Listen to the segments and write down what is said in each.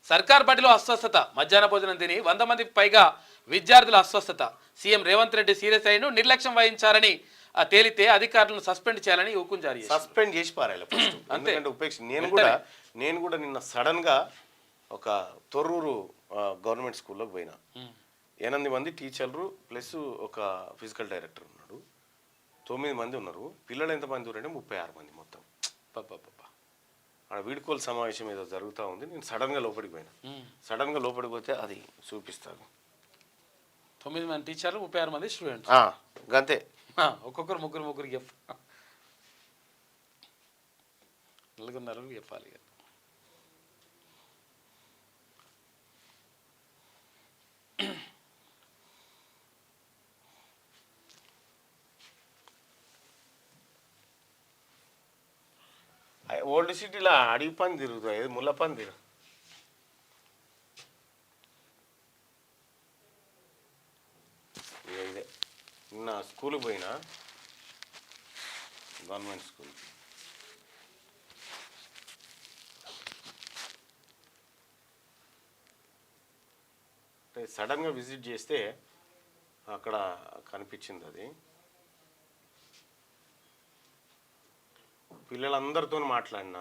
సర్కార్ బడిలో అస్వస్థత, మధ్యాహ్న భోజనం తిని 100 మందికి పైగా విద్యార్థుల అస్వస్థత. సీఎం రేవంత్ రెడ్డి సీరియస్ అయిన నిర్లక్ష్యం వహించారని తేలితే అధికారులను సస్పెండ్ చేయాలని హుకుం జారీ చేశారు. సస్పెండ్ చేసి పారాలి ఫస్ట్. ఎందుకంటే ఉపేక్ష నేను కూడా నిన్న సడన్ గా ఒక తొర్రూరు గవర్నమెంట్ స్కూల్లోకి పోయినా. 8 మంది టీచర్లు ప్లస్ ఒక ఫిజికల్ డైరెక్టర్ ఉన్నాడు. 9 మంది ఉన్నారు. పిల్లలు ఎంతమంది ఉన్నారంటే 36 మంది మొత్తం. ఆడ వీడుకోలు సమావేశం ఏదో జరుగుతూ ఉంది. నేను సడన్గా లోపలికి పోయినా. సడన్గా లోపలికి పోతే అది చూపిస్తాను. 9 మంది టీచర్లు, 36 మంది స్టూడెంట్స్. గంతే. ఒక్కొక్కరు ముగ్గురు చెప్పాలి. నలుగురు చెప్పాలి. ఓల్డ్ సిటీలో అడవి పని తిరుగుతాయి, ముళ్ళ పని తిరుగు. ఇదే నిన్న స్కూల్కి పోయినా, గవర్నమెంట్ స్కూల్. సడన్గా విజిట్ చేస్తే అక్కడ కనిపించింది అది. పిల్లలందరితో మాట్లాడినా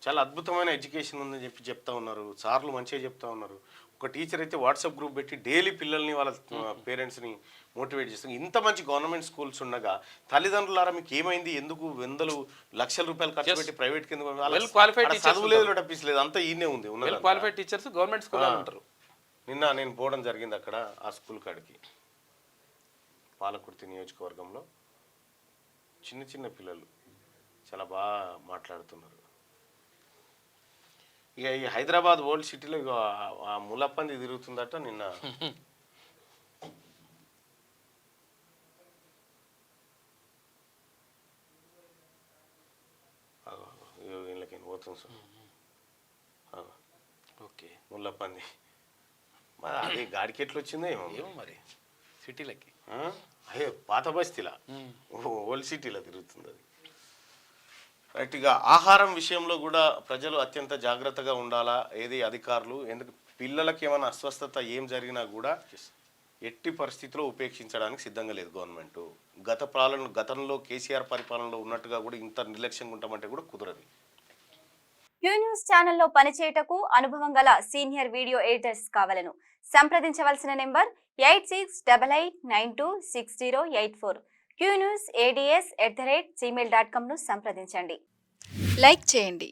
చాలా అద్భుతమైన ఎడ్యుకేషన్ ఉందని చెప్తా ఉన్నారు. సార్లు మంచిగా చెప్తా ఉన్నారు. ఒక టీచర్ అయితే వాట్సాప్ గ్రూప్ పెట్టి డైలీ పిల్లల్ని వాళ్ళ పేరెంట్స్ని మోటివేట్ చేస్తారు. ఇంత మంచి గవర్నమెంట్ స్కూల్స్ ఉండగా తల్లిదండ్రులారా మీకు ఏమైంది, ఎందుకు 100 లక్షల రూపాయలు ఖర్చు పెట్టి ప్రైవేట్ కింద చదువులేదు, డబ్బిసలేదు, అంతా ఈయనే ఉంది. క్వాలిఫైడ్ టీచర్స్ గవర్నమెంట్ స్కూల్ ఉంటారు. నిన్న నేను పోవడం జరిగింది అక్కడ ఆ స్కూల్ కాడికి. పాలకుర్తి నియోజకవర్గంలో చిన్న పిల్లలు చాలా బాగా మాట్లాడుతున్నారు. ఇక ఈ హైదరాబాద్ ఓల్డ్ సిటీలో ఇక ఆ ములపంది తిరుగుతుందట. నిన్న వీళ్ళకి పోతుంది సార్. ఓకే, ముల్లపంది మరి అది గాడికి ఎట్లా వచ్చిందో ఏమో మరి. సిటీలకి అయ్యో పాత బస్తీలా, ఓల్డ్ సిటీలో తిరుగుతుంది అది. రైట్గా ఆహారం విషయంలో కూడా ప్రజలు అత్యంత జాగ్రత్తగా ఉండాలా. ఏది అధికారులు, ఎందుకు పిల్లలకి ఏమైనా అస్వస్థత ఏం జరిగినా కూడా ఎట్టి పరిస్థితిలో ఉపేక్షించడానికి సిద్ధంగా లేదు గవర్నమెంట్. గతంలో కేసీఆర్ పరిపాలనలో ఉన్నట్టుగా కూడా ఇంత నిర్లక్ష్యంగా ఉంటామంటే కూడా కుదరదు. క్యూ న్యూస్ ఛానల్లో పనిచేయటకు అనుభవం గల సీనియర్ వీడియో ఎడిటర్స్ కావాలను సంప్రదించవలసిన నెంబర్ 8688926084. qnewsads@gmail.com ను సంప్రదించండి. లైక్ చేయండి,